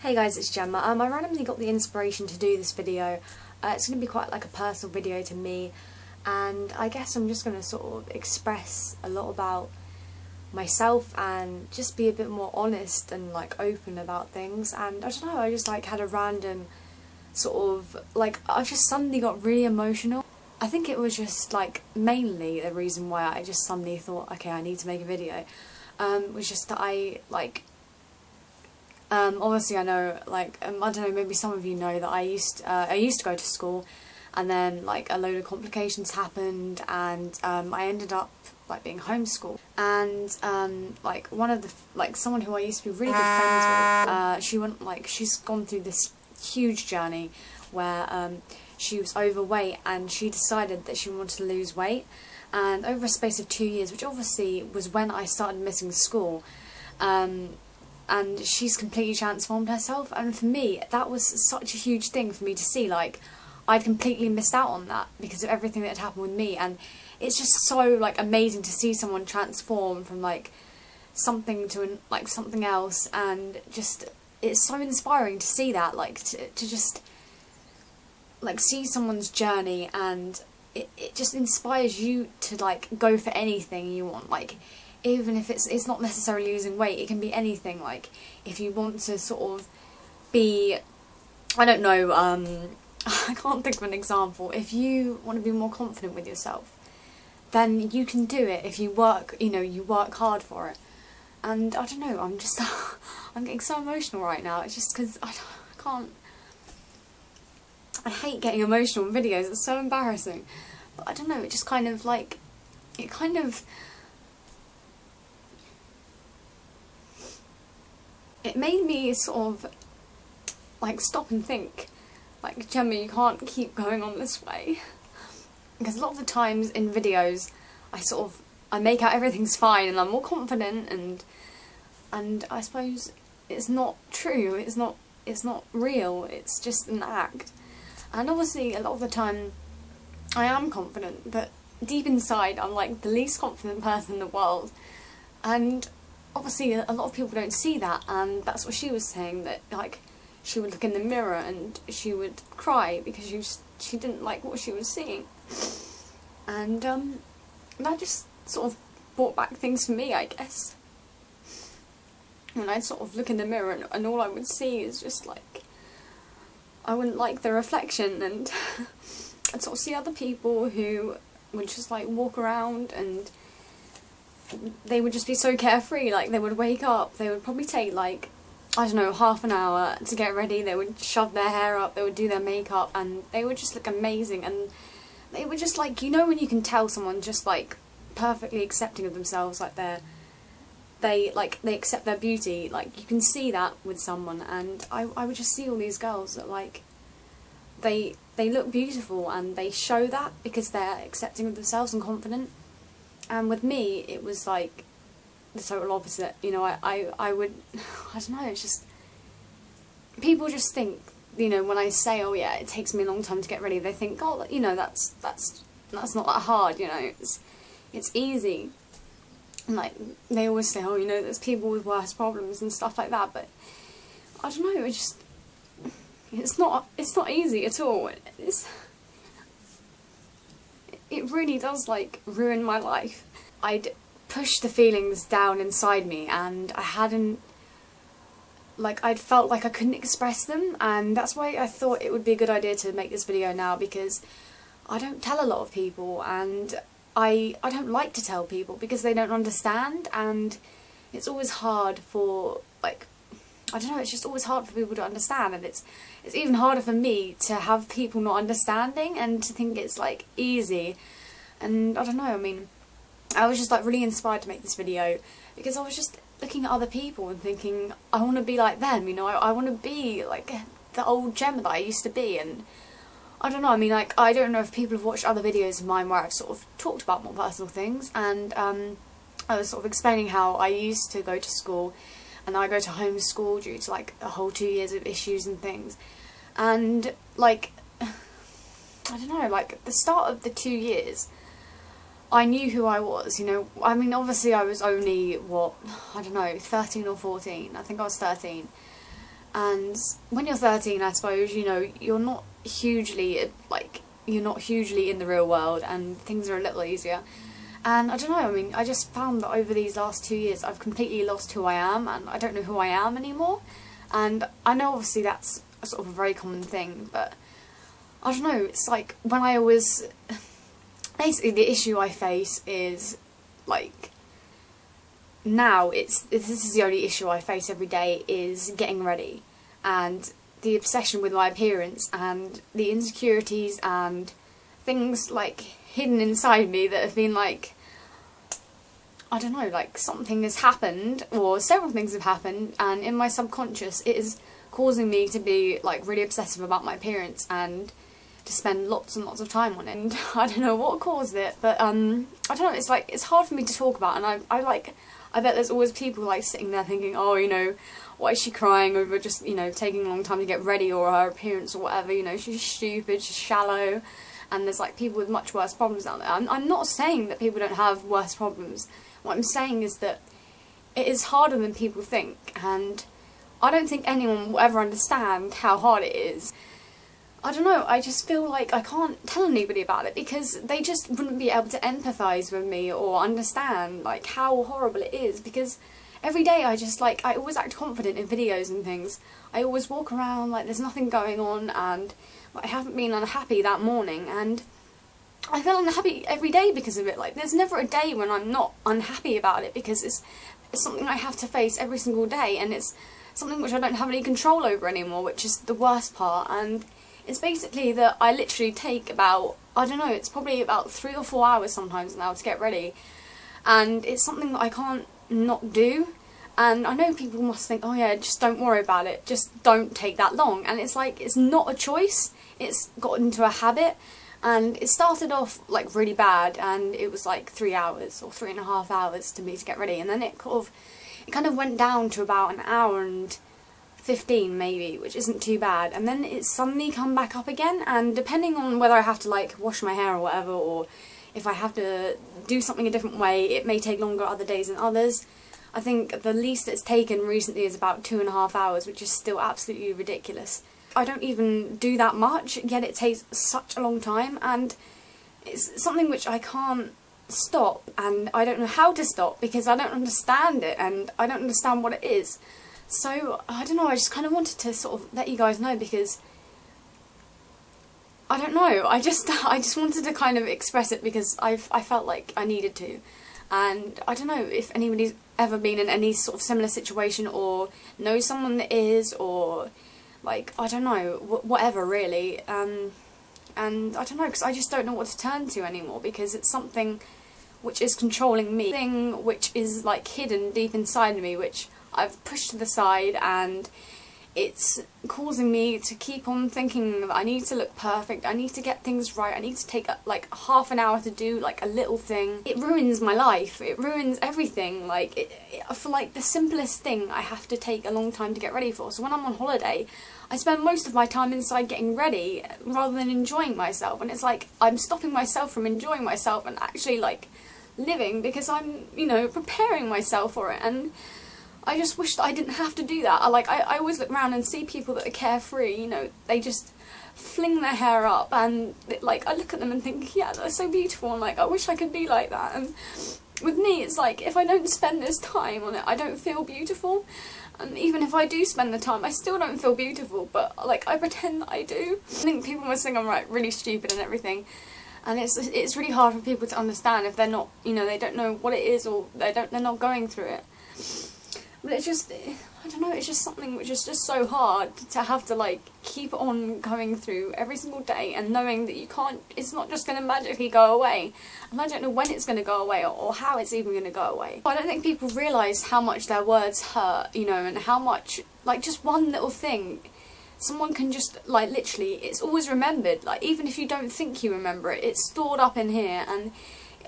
Hey guys, it's Gemma. I randomly got the inspiration to do this video. It's going to be quite like a personal video to me, and I guess I'm just going to sort of express a lot about myself and just be a bit more honest and like open about things. And I don't know, I just like had a random sort of like, I just suddenly got really emotional. I think it was just like mainly the reason why I just suddenly thought, okay, I need to make a video, was just that I like obviously I know, like, I don't know, maybe some of you know that I used to go to school, and then like a load of complications happened, and I ended up like being homeschooled. And like one of the someone who I used to be really good friends with, she's gone through this huge journey where she was overweight, and she decided that she wanted to lose weight, and over a space of 2 years, which obviously was when I started missing school, and she's completely transformed herself. And for me, that was such a huge thing for me to see. Like, I'd completely missed out on that because of everything that had happened with me, and it's just so like amazing to see someone transform from like something to like something else, and just it's so inspiring to see that, like to just like see someone's journey, and it just inspires you to like go for anything you want. Like, even if it's not necessarily losing weight, it can be anything. Like, if you want to sort of be, I don't know, I can't think of an example. If you want to be more confident with yourself, then you can do it if you work, you work hard for it. And I don't know, I'm just, I'm getting so emotional right now. It's just because I can't, I hate getting emotional in videos, it's so embarrassing. But I don't know, it just kind of like, it made me sort of like stop and think, like, Gemma, you can't keep going on this way. Because a lot of the times in videos I make out everything's fine and I'm more confident, and I suppose it's not true, it's not real, it's just an act. And obviously a lot of the time I am confident, but deep inside I'm like the least confident person in the world. And obviously a lot of people don't see that, and that's what she was saying, that like she would look in the mirror and she would cry because she didn't like what she was seeing. And that just sort of brought back things for me, I guess. And I'd sort of look in the mirror and all I would see is just like, I wouldn't like the reflection, and I'd sort of see other people who would just like walk around and they would just be so carefree. Like, they would wake up, they would probably take like, I don't know, half an hour to get ready, they would shove their hair up, they would do their makeup, and they would just look amazing. And they were just like, when you can tell someone just like perfectly accepting of themselves, like they accept their beauty, like you can see that with someone. And I would just see all these girls that like they look beautiful and they show that because they're accepting of themselves and confident. And with me, it was like the total opposite. I would, I don't know, it's just, people just think, when I say, oh yeah, it takes me a long time to get ready, they think, oh, that's not that hard, it's easy. And like, they always say, oh, there's people with worse problems and stuff like that, but I don't know, it's not easy at all. It really does like ruin my life. I'd pushed the feelings down inside me, and I'd felt like I couldn't express them, and that's why I thought it would be a good idea to make this video now, because I don't tell a lot of people, and I don't like to tell people because they don't understand, and it's always hard for, like, I don't know, it's just always hard for people to understand, and it's even harder for me to have people not understanding and to think it's like easy. And I don't know, I mean, I was just like really inspired to make this video because I was just looking at other people and thinking, I want to be like them, I want to be like the old Gemma that I used to be. And I don't know, I mean, like, I don't know if people have watched other videos of mine where I've sort of talked about more personal things, and I was sort of explaining how I used to go to school, and I go to homeschool due to like a whole 2 years of issues and things. And like, I don't know, like at the start of the 2 years, I knew who I was, I mean, obviously I was only, what, I don't know, 13 or 14, I think I was 13, And when you're 13, I suppose, you know, you're not hugely in the real world, and things are a little easier. And I don't know, I mean, I just found that over these last 2 years I've completely lost who I am, and I don't know who I am anymore. And I know obviously that's a sort of a very common thing, but I don't know, it's like when I was... Basically the issue I face is, like, now this is the only issue I face every day, is getting ready. And the obsession with my appearance, and the insecurities and things like hidden inside me that have been like, I don't know, like something has happened, or several things have happened, and in my subconscious it is causing me to be like really obsessive about my appearance and to spend lots and lots of time on it. And I don't know what caused it, but I don't know, it's like, it's hard for me to talk about, and I bet there's always people like sitting there thinking, oh, you know, why is she crying over just, you know, taking a long time to get ready, or her appearance or whatever, you know, she's stupid, she's shallow. And there's like people with much worse problems out there. I'm not saying that people don't have worse problems. What I'm saying is that it is harder than people think, and I don't think anyone will ever understand how hard it is. I don't know, I just feel like I can't tell anybody about it because they just wouldn't be able to empathise with me or understand like how horrible it is, because every day I just like, I always act confident in videos and things. I always walk around like there's nothing going on, and I haven't been unhappy that morning, and I feel unhappy every day because of it. Like, there's never a day when I'm not unhappy about it, because it's something I have to face every single day, and it's something which I don't have any control over anymore, which is the worst part. And it's basically that I literally take about, I don't know, it's probably about 3 or 4 hours sometimes now to get ready, and it's something that I can't not do. And I know people must think, oh yeah, just don't worry about it, just don't take that long. And it's like, it's not a choice, it's got into a habit. And it started off like really bad, and it was like 3 hours or 3.5 hours to me to get ready, and then it kind of went down to about 1 hour and 15 maybe, which isn't too bad, and then it suddenly come back up again. And depending on whether I have to like wash my hair or whatever, or if I have to do something a different way, it may take longer other days than others. I think the least it's taken recently is about 2.5 hours, which is still absolutely ridiculous. I don't even do that much, yet it takes such a long time, and it's something which I can't stop, and I don't know how to stop because I don't understand it, and I don't understand what it is. So, I don't know, I just kind of wanted to sort of let you guys know, because I don't know, I just wanted to kind of express it because I felt like I needed to. And I don't know if anybody's ever been in any sort of similar situation, or knows someone that is, or like, I don't know, whatever really. And I don't know, because I just don't know what to turn to anymore, because it's something which is controlling me, something which is like hidden deep inside of me, which I've pushed to the side, and it's causing me to keep on thinking that I need to look perfect, I need to get things right, I need to take like half an hour to do like a little thing. It ruins my life, it ruins everything. Like, for like the simplest thing I have to take a long time to get ready for. So when I'm on holiday, I spend most of my time inside getting ready rather than enjoying myself, and it's like I'm stopping myself from enjoying myself and actually like living, because I'm, you know, preparing myself for it. And I just wish that I didn't have to do that. I always look around and see people that are carefree, you know, they just fling their hair up, and like I look at them and think, yeah, they're so beautiful, and like I wish I could be like that. And with me, it's like, if I don't spend this time on it, I don't feel beautiful. And even if I do spend the time, I still don't feel beautiful, but like I pretend that I do. I think people must think I'm like really stupid and everything. And it's really hard for people to understand if they're not, you know, they don't know what it is, or they're not going through it. But it's just, I don't know, it's just something which is just so hard to have to like keep on going through every single day, and knowing that you can't, it's not just going to magically go away, and I don't know when it's going to go away, or how it's even going to go away. I don't think people realise how much their words hurt, you know, and how much, like, just one little thing, someone can just, like, literally, it's always remembered. Like, even if you don't think you remember it, it's stored up in here, and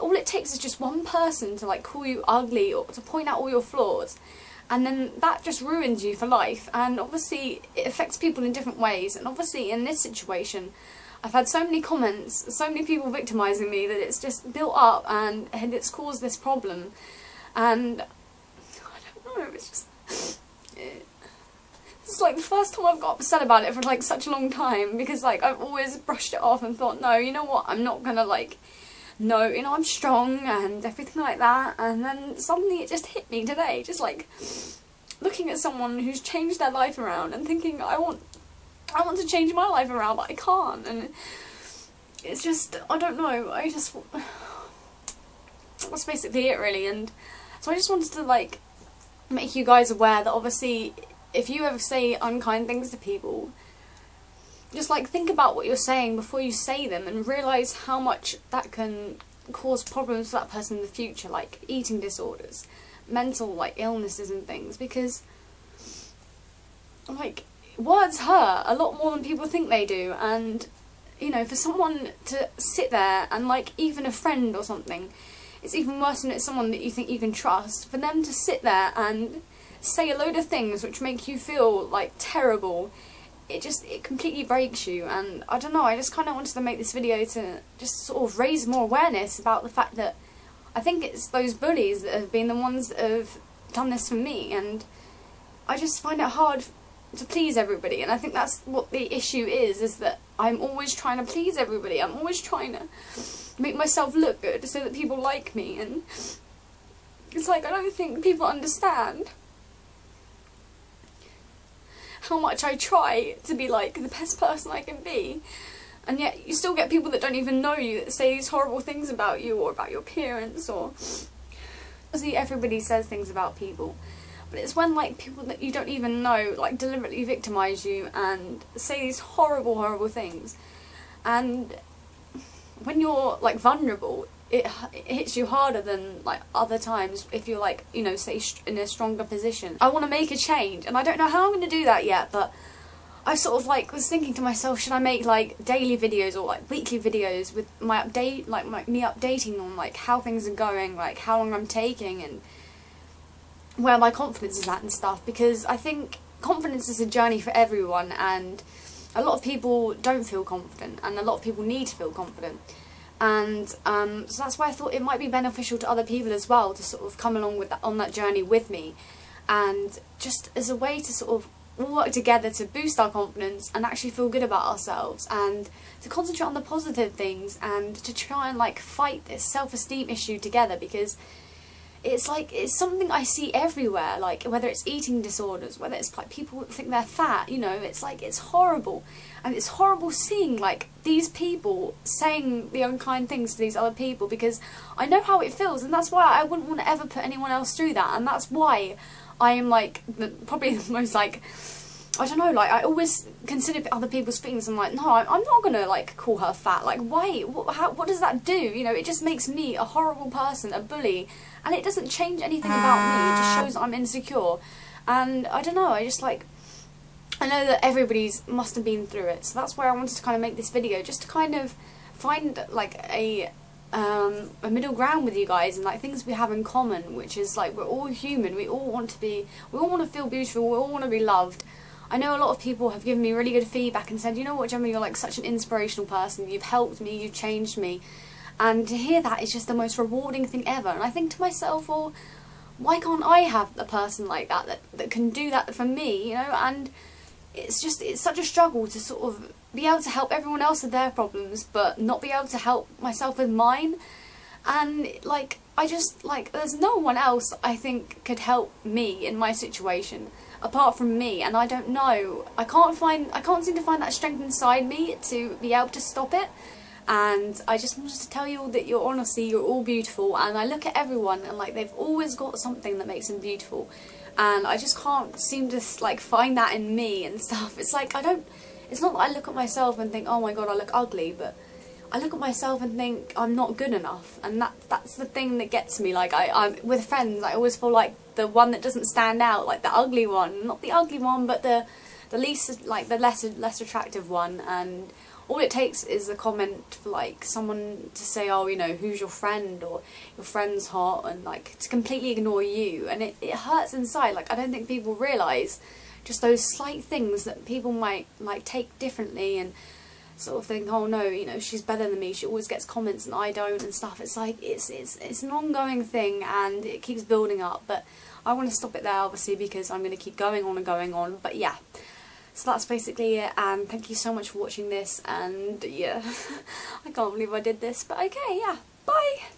all it takes is just one person to like call you ugly, or to point out all your flaws. And then that just ruins you for life. And obviously it affects people in different ways, and obviously in this situation I've had so many comments, so many people victimising me, that it's just built up and it's caused this problem. And I don't know, it's just It's like the first time I've got upset about it for like such a long time, because like I've always brushed it off and thought, no, you know what, I'm not gonna like, no, you know, I'm strong and everything like that. And then suddenly it just hit me today, just like looking at someone who's changed their life around and thinking, I want to change my life around, but I can't. And it's just, I don't know, that's basically it really. And so I just wanted to like make you guys aware that obviously if you ever say unkind things to people, just like think about what you're saying before you say them, and realise how much that can cause problems for that person in the future, like eating disorders, mental like illnesses and things, because like words hurt a lot more than people think they do. And you know, for someone to sit there and like, even a friend or something, it's even worse when it's someone that you think you can trust, for them to sit there and say a load of things which make you feel like terrible, it completely breaks you. And I don't know, I just kind of wanted to make this video to just sort of raise more awareness about the fact that I think it's those bullies that have been the ones that have done this for me, and I just find it hard to please everybody. And I think that's what the issue is that I'm always trying to please everybody. I'm always trying to make myself look good so that people like me, and it's like I don't think people understand how much I try to be like the best person I can be, and yet you still get people that don't even know you that say these horrible things about you or about your appearance. Or obviously everybody says things about people, but it's when like people that you don't even know like deliberately victimise you and say these horrible, horrible things. And when you're like vulnerable, it hits you harder than like other times if you're like, you know, say in a stronger position. I want to make a change, and I don't know how I'm going to do that yet, but I sort of like was thinking to myself, should I make like daily videos or like weekly videos with my update, like me updating on like how things are going, like how long I'm taking and where my confidence is at and stuff, because I think confidence is a journey for everyone, and a lot of people don't feel confident, and a lot of people need to feel confident. And so that's why I thought it might be beneficial to other people as well to sort of come along with on that journey with me, and just as a way to sort of all work together to boost our confidence and actually feel good about ourselves, and to concentrate on the positive things, and to try and like fight this self-esteem issue together, because it's like, it's something I see everywhere, like whether it's eating disorders, whether it's like people think they're fat, you know, it's like, it's horrible. And it's horrible seeing like these people saying the unkind things to these other people, because I know how it feels, and that's why I wouldn't want to ever put anyone else through that. And that's why I am like probably the most like, I don't know, like I always consider other people's feelings. I'm like, no, I'm not gonna like call her fat. Like, why? What does that do? You know, it just makes me a horrible person, a bully, and it doesn't change anything about me. It just shows I'm insecure. And I don't know, I just like, I know that everybody's must have been through it, so that's why I wanted to kind of make this video, just to kind of find like a middle ground with you guys, and like things we have in common, which is like we're all human, we all want to feel beautiful, we all want to be loved. I know a lot of people have given me really good feedback and said, you know what, Gemma, you're like such an inspirational person, you've helped me, you've changed me, and to hear that is just the most rewarding thing ever. And I think to myself, well, why can't I have a person like that can do that for me, you know? And it's such a struggle to sort of be able to help everyone else with their problems, but not be able to help myself with mine. And like, I just like, there's no one else I think could help me in my situation apart from me, and I don't know, I can't seem to find that strength inside me to be able to stop it. And I just wanted to tell you all that you're honestly, you're all beautiful, and I look at everyone and like they've always got something that makes them beautiful, and I just can't seem to like find that in me and stuff. It's like it's not that I look at myself and think, oh my god, I look ugly, but I look at myself and think I'm not good enough, and that's the thing that gets me. Like I'm with friends, I always feel like the one that doesn't stand out, like the ugly one, not the ugly one, but the least, like the less attractive one. And all it takes is a comment for like someone to say, oh, you know, who's your friend, or your friend's hot, and like to completely ignore you, and it hurts inside. Like I don't think people realise just those slight things that people might like take differently, and sort of think, oh no, you know, she's better than me, she always gets comments and I don't and stuff. It's like, it's an ongoing thing, and it keeps building up. But I want to stop it there obviously because I'm going to keep going on and going on, but yeah. So that's basically it, and thank you so much for watching this, and yeah, I can't believe I did this, but okay, yeah, bye!